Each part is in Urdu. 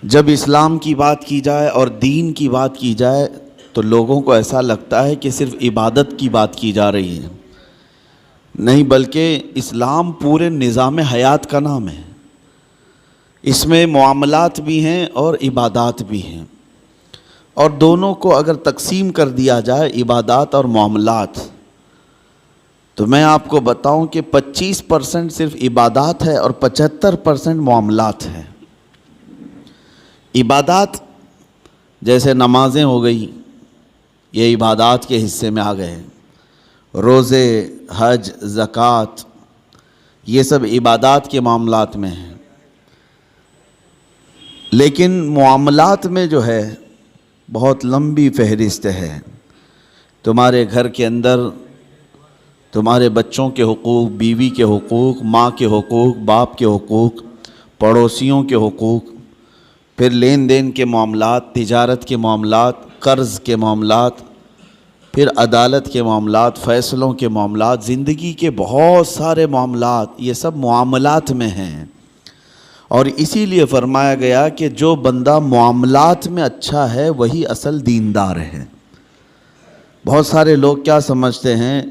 جب اسلام کی بات کی جائے اور دین کی بات کی جائے تو لوگوں کو ایسا لگتا ہے کہ صرف عبادت کی بات کی جا رہی ہے، نہیں بلکہ اسلام پورے نظام حیات کا نام ہے۔ اس میں معاملات بھی ہیں اور عبادات بھی ہیں، اور دونوں کو اگر تقسیم کر دیا جائے عبادات اور معاملات تو میں آپ کو بتاؤں کہ 25% صرف عبادات ہے اور 75% معاملات ہیں۔ عبادات جیسے نمازیں ہو گئی، یہ عبادات کے حصے میں آ گئے، روزے، حج، زکوٰۃ، یہ سب عبادات کے معاملات میں ہیں۔ لیکن معاملات میں جو ہے بہت لمبی فہرست ہے۔ تمہارے گھر کے اندر تمہارے بچوں کے حقوق، بیوی کے حقوق، ماں کے حقوق، باپ کے حقوق، پڑوسیوں کے حقوق، پھر لین دین کے معاملات، تجارت کے معاملات، قرض کے معاملات، پھر عدالت کے معاملات، فیصلوں کے معاملات، زندگی کے بہت سارے معاملات، یہ سب معاملات میں ہیں۔ اور اسی لیے فرمایا گیا کہ جو بندہ معاملات میں اچھا ہے وہی اصل دیندار ہے۔ بہت سارے لوگ کیا سمجھتے ہیں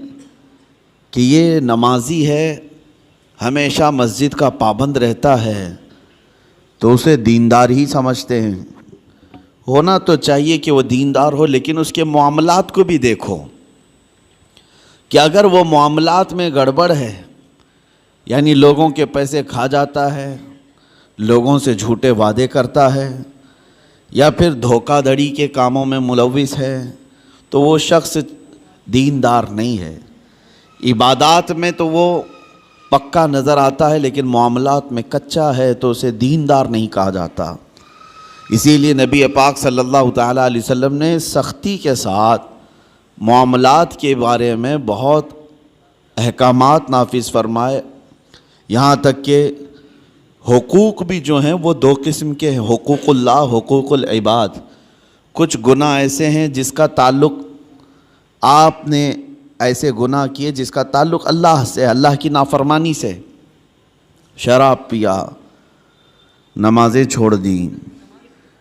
کہ یہ نمازی ہے، ہمیشہ مسجد کا پابند رہتا ہے تو اسے دیندار ہی سمجھتے ہیں۔ ہونا تو چاہیے کہ وہ دیندار ہو، لیکن اس کے معاملات کو بھی دیکھو کہ اگر وہ معاملات میں گڑبڑ ہے، یعنی لوگوں کے پیسے کھا جاتا ہے، لوگوں سے جھوٹے وعدے کرتا ہے، یا پھر دھوکہ دھڑی کے کاموں میں ملوث ہے، تو وہ شخص دیندار نہیں ہے۔ عبادات میں تو وہ پکا نظر آتا ہے، لیکن معاملات میں کچا ہے تو اسے دیندار نہیں کہا جاتا۔ اسی لیے نبی پاک صلی اللہ تعالیٰ علیہ وسلم نے سختی کے ساتھ معاملات کے بارے میں بہت احکامات نافذ فرمائے، یہاں تک کہ حقوق بھی جو ہیں وہ دو قسم کے ہیں، حقوق اللہ، حقوق العباد۔ کچھ گناہ ایسے ہیں جس کا تعلق آپ نے ایسے گناہ کیے جس کا تعلق اللہ سے، اللہ کی نافرمانی سے، شراب پیا، نمازیں چھوڑ دیں،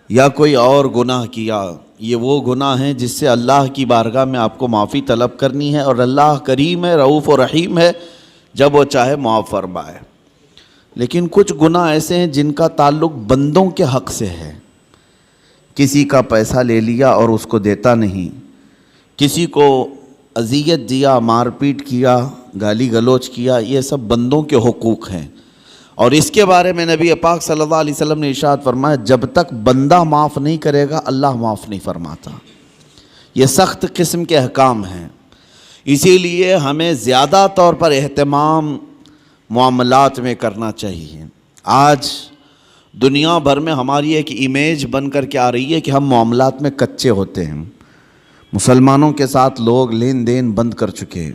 یا کوئی اور گناہ کیا، یہ وہ گناہ ہیں جس سے اللہ کی بارگاہ میں آپ کو معافی طلب کرنی ہے، اور اللہ کریم ہے، رؤوف و رحیم ہے، جب وہ چاہے معاف فرمائے۔ لیکن کچھ گناہ ایسے ہیں جن کا تعلق بندوں کے حق سے ہے۔ کسی کا پیسہ لے لیا اور اس کو دیتا نہیں، کسی کو اذیت دیا، مار پیٹ کیا، گالی گلوچ کیا، یہ سب بندوں کے حقوق ہیں۔ اور اس کے بارے میں نبی پاک صلی اللہ علیہ وسلم نے ارشاد فرمایا، جب تک بندہ معاف نہیں کرے گا اللہ معاف نہیں فرماتا۔ یہ سخت قسم کے احکام ہیں، اسی لیے ہمیں زیادہ طور پر اہتمام معاملات میں کرنا چاہیے۔ آج دنیا بھر میں ہماری ایک امیج بن کر کے آ رہی ہے کہ ہم معاملات میں کچے ہوتے ہیں۔ مسلمانوں کے ساتھ لوگ لین دین بند کر چکے ہیں،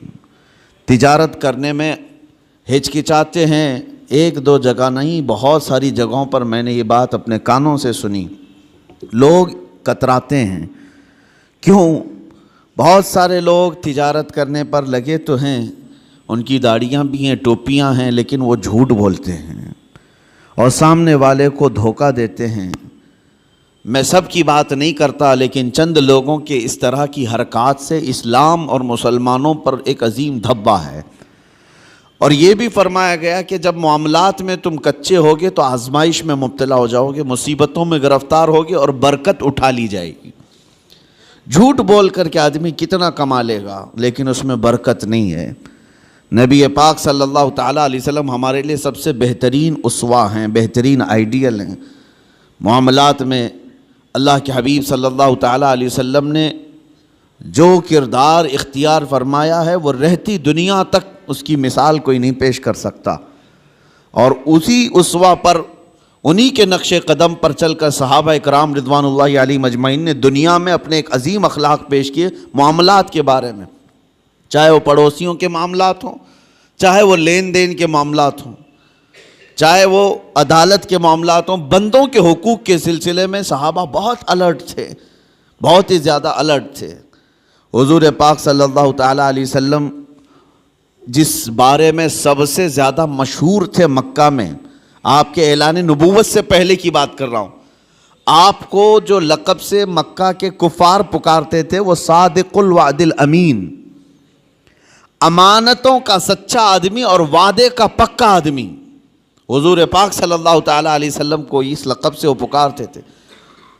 تجارت کرنے میں ہچکچاتے ہیں۔ ایک دو جگہ نہیں، بہت ساری جگہوں پر میں نے یہ بات اپنے کانوں سے سنی، لوگ کتراتے ہیں۔ کیوں؟ بہت سارے لوگ تجارت کرنے پر لگے تو ہیں، ان کی داڑیاں بھی ہیں، ٹوپیاں ہیں، لیکن وہ جھوٹ بولتے ہیں اور سامنے والے کو دھوکہ دیتے ہیں۔ میں سب کی بات نہیں کرتا، لیکن چند لوگوں کے اس طرح کی حرکات سے اسلام اور مسلمانوں پر ایک عظیم دھبہ ہے۔ اور یہ بھی فرمایا گیا کہ جب معاملات میں تم کچے ہوگے تو آزمائش میں مبتلا ہو جاؤ گے، مصیبتوں میں گرفتار ہوگے اور برکت اٹھا لی جائے گی۔ جھوٹ بول کر کے آدمی کتنا کما لے گا، لیکن اس میں برکت نہیں ہے۔ نبی پاک صلی اللہ تعالیٰ علیہ وسلم ہمارے لیے سب سے بہترین اسوہ ہیں، بہترین آئیڈیل ہیں۔ معاملات میں اللہ کے حبیب صلی اللہ تعالیٰ علیہ وسلم نے جو کردار اختیار فرمایا ہے وہ رہتی دنیا تک اس کی مثال کوئی نہیں پیش کر سکتا۔ اور اسی اسوہ پر، انہی کے نقش قدم پر چل کر صحابہ اکرام رضوان اللہ علیہم اجمعین نے دنیا میں اپنے ایک عظیم اخلاق پیش کیے معاملات کے بارے میں، چاہے وہ پڑوسیوں کے معاملات ہوں، چاہے وہ لین دین کے معاملات ہوں، چاہے وہ عدالت کے معاملات ہوں۔ بندوں کے حقوق کے سلسلے میں صحابہ بہت الرٹ تھے، بہت ہی زیادہ الرٹ تھے۔ حضور پاک صلی اللہ تعالیٰ علیہ وسلم جس بارے میں سب سے زیادہ مشہور تھے مکہ میں، آپ کے اعلان نبوت سے پہلے کی بات کر رہا ہوں، آپ کو جو لقب سے مکہ کے کفار پکارتے تھے وہ صادق الوعد الامین، امانتوں کا سچا آدمی اور وعدے کا پکا آدمی، حضور پاک صلی اللہ تعالیٰ علیہ وسلم کو اس لقب سے وہ پکارتے تھے،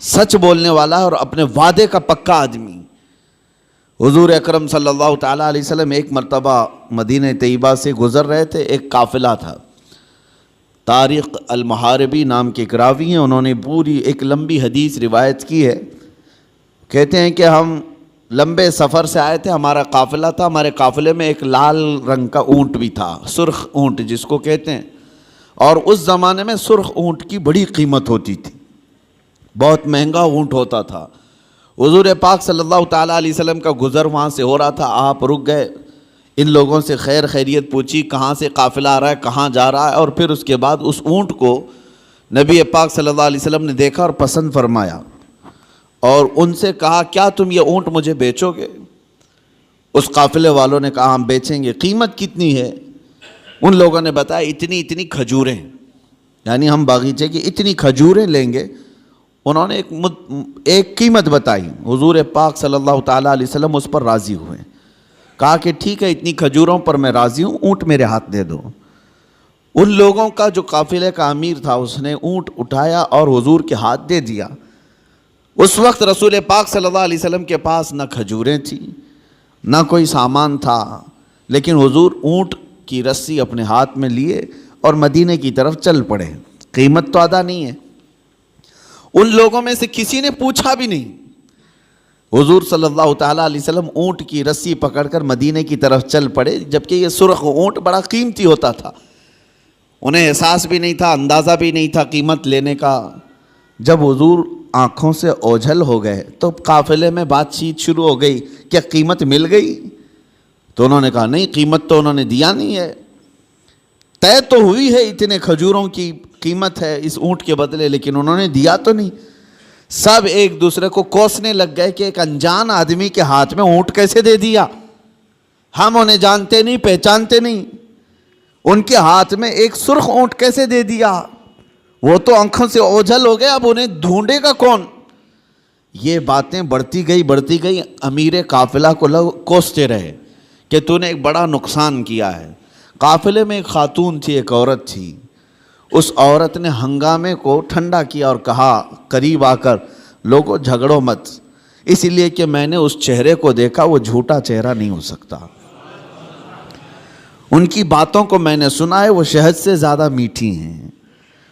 سچ بولنے والا اور اپنے وعدے کا پکا آدمی۔ حضور اکرم صلی اللہ تعالیٰ علیہ وسلم ایک مرتبہ مدینہ طیبہ سے گزر رہے تھے، ایک قافلہ تھا، طارق المحاربی نام کے ایک راوی ہیں، انہوں نے پوری ایک لمبی حدیث روایت کی ہے، کہتے ہیں کہ ہم لمبے سفر سے آئے تھے، ہمارا قافلہ تھا، ہمارے قافلے میں ایک لال رنگ کا اونٹ بھی تھا، سرخ اونٹ جس کو کہتے ہیں، اور اس زمانے میں سرخ اونٹ کی بڑی قیمت ہوتی تھی، بہت مہنگا اونٹ ہوتا تھا۔ حضور پاک صلی اللہ تعالیٰ علیہ وسلم کا گزر وہاں سے ہو رہا تھا، آپ رک گئے، ان لوگوں سے خیر خیریت پوچھی، کہاں سے قافلہ آ رہا ہے، کہاں جا رہا ہے، اور پھر اس کے بعد اس اونٹ کو نبی پاک صلی اللہ علیہ وسلم نے دیکھا اور پسند فرمایا، اور ان سے کہا کیا تم یہ اونٹ مجھے بیچو گے؟ اس قافلے والوں نے کہا ہم بیچیں گے۔ قیمت کتنی ہے؟ ان لوگوں نے بتایا اتنی کھجوریں، یعنی ہم باغیچے کی اتنی کھجوریں لیں گے۔ انہوں نے ایک قیمت بتائی، حضور پاک صلی اللہ تعالیٰ علیہ وسلم اس پر راضی ہوئے، کہا کہ ٹھیک ہے اتنی کھجوروں پر میں راضی ہوں، اونٹ میرے ہاتھ دے دو۔ ان لوگوں کا جو قافلے کا امیر تھا اس نے اونٹ اٹھایا اور حضور کے ہاتھ دے دیا۔ اس وقت رسول پاک صلی اللہ علیہ وسلم کے پاس نہ کھجوریں تھیں نہ کوئی سامان تھا، لیکن حضور اونٹ کی رسی اپنے ہاتھ میں لیے اور مدینے کی طرف چل پڑے، قیمت تو ادا نہیں ہے۔ ان لوگوں میں سے کسی نے پوچھا بھی نہیں، حضور صلی اللہ تعالیٰ علیہ وسلم اونٹ کی رسی پکڑ کر مدینے کی طرف چل پڑے، جبکہ یہ سرخ اونٹ بڑا قیمتی ہوتا تھا، انہیں احساس بھی نہیں تھا، اندازہ بھی نہیں تھا قیمت لینے کا۔ جب حضور آنکھوں سے اوجھل ہو گئے تو قافلے میں بات چیت شروع ہو گئی، کیا قیمت مل گئی؟ تو انہوں نے کہا نہیں، قیمت تو انہوں نے دیا نہیں ہے، طے تو ہوئی ہے اتنے کھجوروں کی قیمت ہے اس اونٹ کے بدلے، لیکن انہوں نے دیا تو نہیں۔ سب ایک دوسرے کو کوسنے لگ گئے کہ ایک انجان آدمی کے ہاتھ میں اونٹ کیسے دے دیا، ہم انہیں جانتے نہیں پہچانتے نہیں، ان کے ہاتھ میں ایک سرخ اونٹ کیسے دے دیا؟ وہ تو آنکھوں سے اوجھل ہو گئے، اب انہیں ڈھونڈے گا کون؟ یہ باتیں بڑھتی گئی، امیر قافلہ کو لوگ کوستے رہے کہ تو نے ایک بڑا نقصان کیا ہے۔ قافلے میں ایک خاتون تھی، ایک عورت تھی، اس عورت نے ہنگامے کو ٹھنڈا کیا اور کہا قریب آ کر لوگوں جھگڑو مت، اس لیے کہ میں نے اس چہرے کو دیکھا، وہ جھوٹا چہرہ نہیں ہو سکتا، ان کی باتوں کو میں نے سنا ہے، وہ شہد سے زیادہ میٹھی ہیں،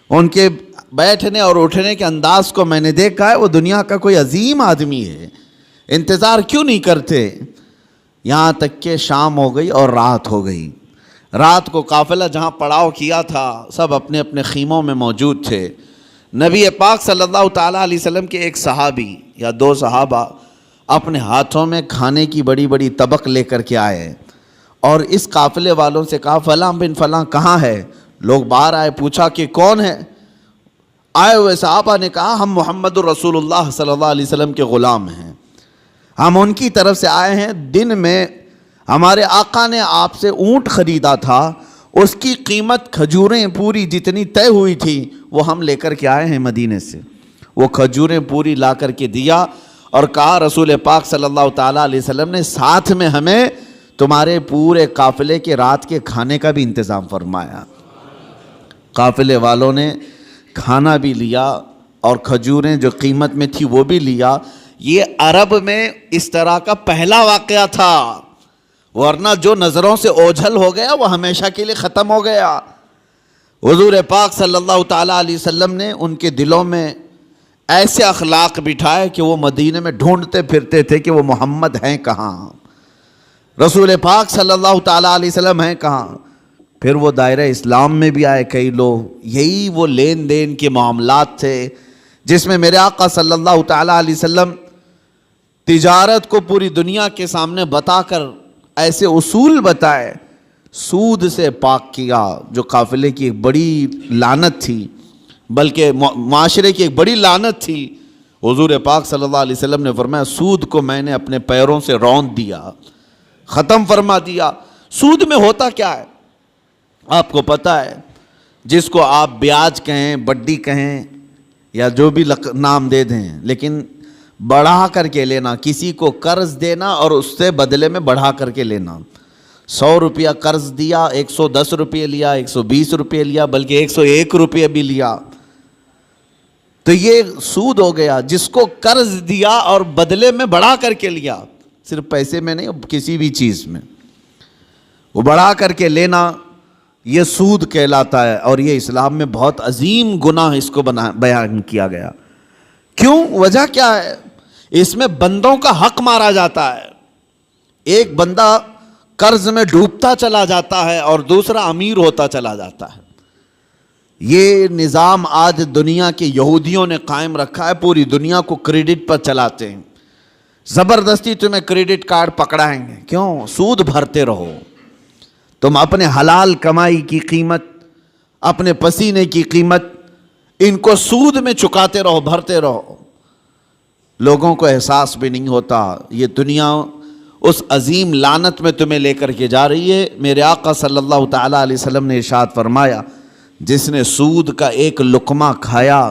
ان کے بیٹھنے اور اٹھنے کے انداز کو میں نے دیکھا ہے، وہ دنیا کا کوئی عظیم آدمی ہے، انتظار کیوں نہیں کرتے؟ یہاں تک کہ شام ہو گئی اور رات ہو گئی۔ رات کو قافلہ جہاں پڑاؤ کیا تھا سب اپنے اپنے خیموں میں موجود تھے۔ نبی پاک صلی اللہ تعالیٰ علیہ وسلم کے ایک صحابی یا دو صحابہ اپنے ہاتھوں میں کھانے کی بڑی بڑی طبق لے کر کے آئے اور اس قافلے والوں سے کہا فلاں بن فلاں کہاں ہے؟ لوگ باہر آئے، پوچھا کہ کون ہے؟ آئے ہوئے صحابہ نے کہا ہم محمد الرسول اللہ صلی اللہ علیہ وسلم کے غلام ہیں، ہم ان کی طرف سے آئے ہیں، دن میں ہمارے آقا نے آپ سے اونٹ خریدا تھا، اس کی قیمت کھجوریں پوری جتنی طے ہوئی تھی وہ ہم لے کر کے آئے ہیں مدینے سے۔ وہ کھجوریں پوری لا کر کے دیا اور کہا رسول پاک صلی اللہ تعالیٰ علیہ وسلم نے ساتھ میں ہمیں تمہارے پورے قافلے کے رات کے کھانے کا بھی انتظام فرمایا۔ قافلے والوں نے کھانا بھی لیا اور کھجوریں جو قیمت میں تھی وہ بھی لیا۔ یہ عرب میں اس طرح کا پہلا واقعہ تھا، ورنہ جو نظروں سے اوجھل ہو گیا وہ ہمیشہ کے لیے ختم ہو گیا۔ حضور پاک صلی اللہ تعالیٰ علیہ وسلم نے ان کے دلوں میں ایسے اخلاق بٹھائے کہ وہ مدینے میں ڈھونڈتے پھرتے تھے کہ وہ محمد ہیں کہاں، رسول پاک صلی اللہ تعالیٰ علیہ وسلم ہیں کہاں۔ پھر وہ دائرہ اسلام میں بھی آئے کئی لوگ، یہی وہ لین دین کے معاملات تھے جس میں میرے آقا صلی اللہ تعالیٰ علیہ وسلم تجارت کو پوری دنیا کے سامنے بتا کر ایسے اصول بتائے، سود سے پاک کیا جو قافلے کی ایک بڑی لعنت تھی، بلکہ معاشرے کی ایک بڑی لعنت تھی۔ حضور پاک صلی اللہ علیہ وسلم نے فرمایا سود کو میں نے اپنے پیروں سے روند دیا، ختم فرما دیا۔ سود میں ہوتا کیا ہے آپ کو پتہ ہے، جس کو آپ بیاج کہیں، بڈی کہیں، یا جو بھی نام دے دیں، لیکن بڑھا کر کے لینا، کسی کو قرض دینا اور اس سے بدلے میں بڑھا کر کے لینا۔ 100 روپیہ قرض دیا، 110 روپے لیا، 120 روپے لیا، بلکہ 101 روپے بھی لیا، تو یہ سود ہو گیا۔ جس کو قرض دیا اور بدلے میں بڑھا کر کے لیا، صرف پیسے میں نہیں، کسی بھی چیز میں وہ بڑھا کر کے لینا، یہ سود کہلاتا ہے، اور یہ اسلام میں بہت عظیم گناہ اس کو بیان کیا گیا۔ کیوں؟ وجہ کیا ہے؟ اس میں بندوں کا حق مارا جاتا ہے۔ ایک بندہ قرض میں ڈوبتا چلا جاتا ہے اور دوسرا امیر ہوتا چلا جاتا ہے۔ یہ نظام آج دنیا کے یہودیوں نے قائم رکھا ہے، پوری دنیا کو کریڈٹ پر چلاتے ہیں۔ زبردستی تمہیں کریڈٹ کارڈ پکڑائیں گے، کیوں؟ سود بھرتے رہو، تم اپنے حلال کمائی کی قیمت، اپنے پسینے کی قیمت ان کو سود میں چکاتے رہو، بھرتے رہو۔ لوگوں کو احساس بھی نہیں ہوتا، یہ دنیا اس عظیم لعنت میں تمہیں لے کر کے جا رہی ہے۔ میرے آقا صلی اللہ تعالیٰ علیہ وسلم نے ارشاد فرمایا، جس نے سود کا ایک لقمہ کھایا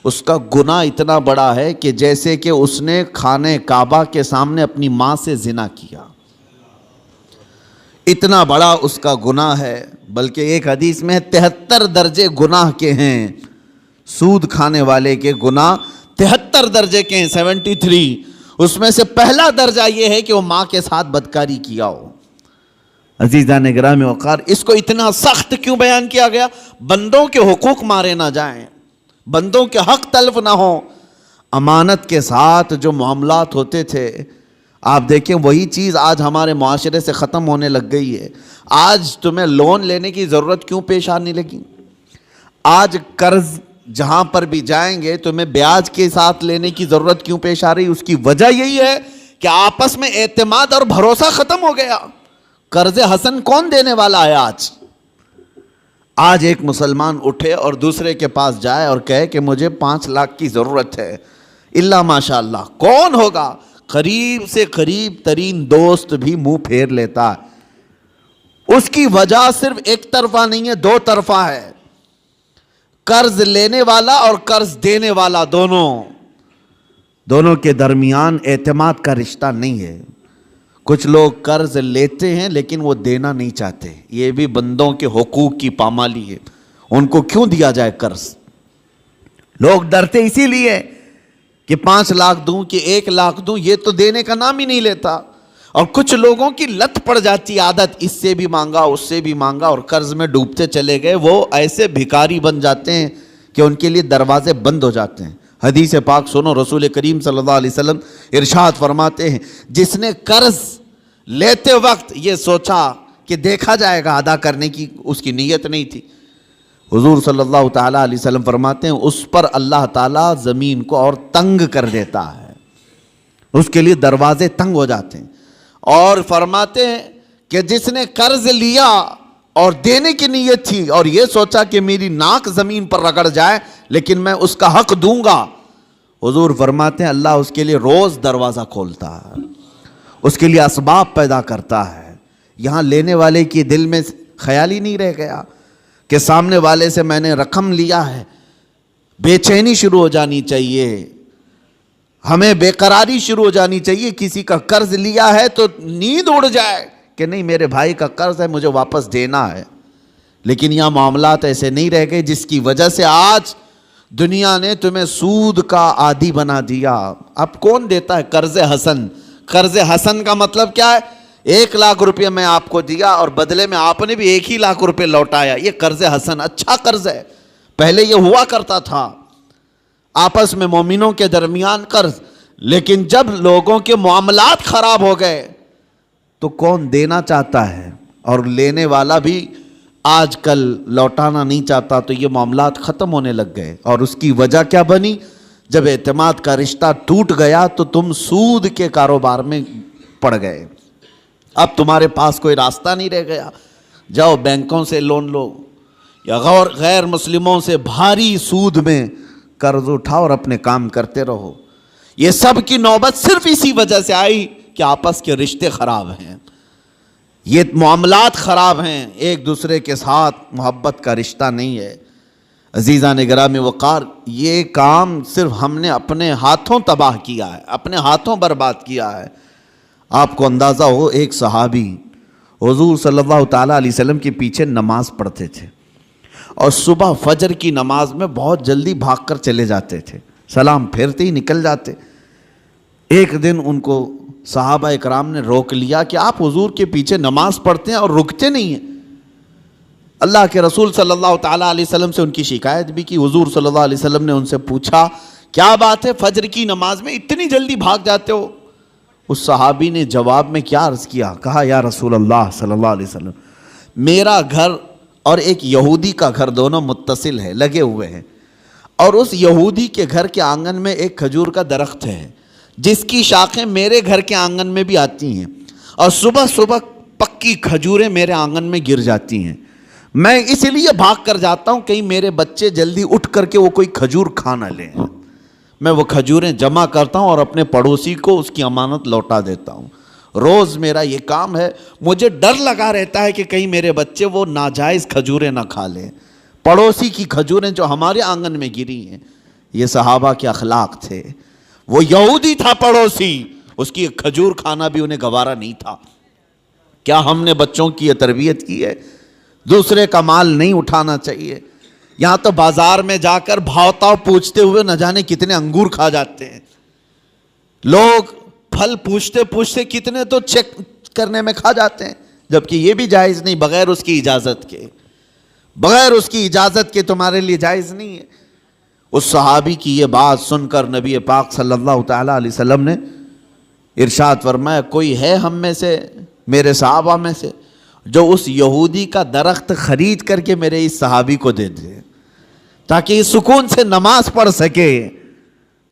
اس کا گناہ اتنا بڑا ہے کہ جیسے کہ اس نے خانہ کعبہ کے سامنے اپنی ماں سے زنا کیا، اتنا بڑا اس کا گناہ ہے۔ بلکہ ایک حدیث میں 73 درجے گناہ کے ہیں، سود کھانے والے کے گناہ 73 درجے کے ہیں، 73۔ اس میں سے پہلا درجہ یہ ہے کہ وہ ماں کے ساتھ بدکاری کیا ہو۔ عزیزان گرامی وقار، اس کو اتنا سخت کیوں بیان کیا گیا؟ بندوں کے حقوق مارے نہ جائیں، بندوں کے حق تلف نہ ہوں۔ امانت کے ساتھ جو معاملات ہوتے تھے، آپ دیکھیں وہی چیز آج ہمارے معاشرے سے ختم ہونے لگ گئی ہے۔ آج تمہیں لون لینے کی ضرورت کیوں پیش آنے لگی؟ آج قرض جہاں پر بھی جائیں گے تمہیں بیاج کے ساتھ لینے کی ضرورت کیوں پیش آ رہی؟ اس کی وجہ یہی ہے کہ آپس میں اعتماد اور بھروسہ ختم ہو گیا۔ قرض حسن کون دینے والا ہے آج ایک مسلمان اٹھے اور دوسرے کے پاس جائے اور کہے کہ مجھے 5 لاکھ کی ضرورت ہے، اللہ ماشاء اللہ، کون ہوگا؟ قریب سے قریب ترین دوست بھی منہ پھیر لیتا ہے۔ اس کی وجہ صرف ایک طرفہ نہیں ہے، 2 طرفہ ہے۔ قرض لینے والا اور قرض دینے والا دونوں کے درمیان اعتماد کا رشتہ نہیں ہے۔ کچھ لوگ قرض لیتے ہیں لیکن وہ دینا نہیں چاہتے، یہ بھی بندوں کے حقوق کی پامالی ہے۔ ان کو کیوں دیا جائے قرض؟ لوگ ڈرتے اسی لیے کہ 5 لاکھ دوں کہ 1 لاکھ دوں، یہ تو دینے کا نام ہی نہیں لیتا۔ اور کچھ لوگوں کی لت پڑ جاتی عادت، اس سے بھی مانگا اس سے بھی مانگا اور قرض میں ڈوبتے چلے گئے، وہ ایسے بھکاری بن جاتے ہیں کہ ان کے لیے دروازے بند ہو جاتے ہیں۔ حدیث پاک سنو، رسول کریم صلی اللہ علیہ وسلم ارشاد فرماتے ہیں، جس نے قرض لیتے وقت یہ سوچا کہ دیکھا جائے گا ادا کرنے کی اس کی نیت نہیں تھی، حضور صلی اللہ تعالیٰ علیہ وسلم فرماتے ہیں اس پر اللہ تعالیٰ زمین کو اور تنگ کر دیتا ہے، اس کے لیے دروازے تنگ ہو جاتے ہیں۔ اور فرماتے ہیں کہ جس نے قرض لیا اور دینے کی نیت تھی اور یہ سوچا کہ میری ناک زمین پر رگڑ جائے لیکن میں اس کا حق دوں گا، حضور فرماتے ہیں اللہ اس کے لیے روز دروازہ کھولتا ہے، اس کے لیے اسباب پیدا کرتا ہے۔ یہاں لینے والے کی دل میں خیال ہی نہیں رہ گیا کہ سامنے والے سے میں نے رقم لیا ہے، بے چینی شروع ہو جانی چاہیے، ہمیں بے قراری شروع ہو جانی چاہیے۔ کسی کا قرض لیا ہے تو نیند اڑ جائے کہ نہیں میرے بھائی کا قرض ہے مجھے واپس دینا ہے۔ لیکن یہاں معاملات ایسے نہیں رہ گئے، جس کی وجہ سے آج دنیا نے تمہیں سود کا عادی بنا دیا۔ اب کون دیتا ہے قرض حسن؟ قرض حسن کا مطلب کیا ہے؟ 1 لاکھ روپے میں آپ کو دیا اور بدلے میں آپ نے بھی 1 ہی لاکھ روپے لوٹایا، یہ قرض حسن اچھا قرض ہے۔ پہلے یہ ہوا کرتا تھا آپس میں مومنوں کے درمیان قرض، لیکن جب لوگوں کے معاملات خراب ہو گئے تو کون دینا چاہتا ہے اور لینے والا بھی آج کل لوٹانا نہیں چاہتا، تو یہ معاملات ختم ہونے لگ گئے۔ اور اس کی وجہ کیا بنی؟ جب اعتماد کا رشتہ ٹوٹ گیا تو تم سود کے کاروبار میں پڑ گئے، اب تمہارے پاس کوئی راستہ نہیں رہ گیا، جاؤ بینکوں سے لون لو یا غیر مسلموں سے بھاری سود میں قرض اٹھاؤ اور اپنے کام کرتے رہو۔ یہ سب کی نوبت صرف اسی وجہ سے آئی کہ آپس کے رشتے خراب ہیں، یہ معاملات خراب ہیں، ایک دوسرے کے ساتھ محبت کا رشتہ نہیں ہے۔ عزیزان گرامی وقار، یہ کام صرف ہم نے اپنے ہاتھوں تباہ کیا ہے، اپنے ہاتھوں برباد کیا ہے۔ آپ کو اندازہ ہو، ایک صحابی حضور صلی اللہ تعالیٰ علیہ وسلم کے پیچھے نماز پڑھتے تھے، اور صبح فجر کی نماز میں بہت جلدی بھاگ کر چلے جاتے تھے، سلام پھیرتے ہی نکل جاتے۔ ایک دن ان کو صحابہ اکرام نے روک لیا کہ آپ حضور کے پیچھے نماز پڑھتے ہیں اور رکتے نہیں ہیں۔ اللہ کے رسول صلی اللہ تعالیٰ علیہ وسلم سے ان کی شکایت بھی کی۔ حضور صلی اللہ علیہ وسلم نے ان سے پوچھا، کیا بات ہے فجر کی نماز میں اتنی جلدی بھاگ جاتے ہو؟ اس صحابی نے جواب میں کیا عرض کیا، کہا یا رسول اللہ صلی اللہ علیہ وسلم، میرا گھر اور ایک یہودی کا گھر دونوں متصل ہے، لگے ہوئے ہیں، اور اس یہودی کے گھر کے آنگن میں ایک کھجور کا درخت ہے جس کی شاخیں میرے گھر کے آنگن میں بھی آتی ہیں، اور صبح صبح پکی کھجوریں میرے آنگن میں گر جاتی ہیں۔ میں اس لیے بھاگ کر جاتا ہوں کہیں میرے بچے جلدی اٹھ کر کے وہ کوئی کھجور کھا نہ لیں۔ میں وہ کھجوریں جمع کرتا ہوں اور اپنے پڑوسی کو اس کی امانت لوٹا دیتا ہوں۔ روز میرا یہ کام ہے، مجھے ڈر لگا رہتا ہے کہ کہیں میرے بچے وہ ناجائز کھجوریں نہ کھا لیں، پڑوسی کی کھجوریں جو ہمارے آنگن میں گری ہیں۔ یہ صحابہ کے اخلاق تھے۔ وہ یہودی تھا پڑوسی، اس کی ایک کھجور کھانا بھی انہیں گوارا نہیں تھا۔ کیا ہم نے بچوں کی یہ تربیت کی ہے؟ دوسرے کا مال نہیں اٹھانا چاہیے۔ یہاں تو بازار میں جا کر بھاؤ تاؤ پوچھتے ہوئے نہ جانے کتنے انگور کھا جاتے ہیں لوگ، پھل پوچھتے پوچھتے کتنے تو چیک کرنے میں کھا جاتے ہیں، جبکہ یہ بھی جائز نہیں، بغیر اس کی اجازت کے، بغیر اس کی اجازت کے تمہارے لیے جائز نہیں ہے۔ اس صحابی کی یہ بات سن کر نبی پاک صلی اللہ تعالیٰ علیہ وسلم نے ارشاد فرمایا، کوئی ہے ہم میں سے، میرے صحابہ میں سے، جو اس یہودی کا درخت خرید کر کے میرے اس صحابی کو دے دے تاکہ یہ سکون سے نماز پڑھ سکے۔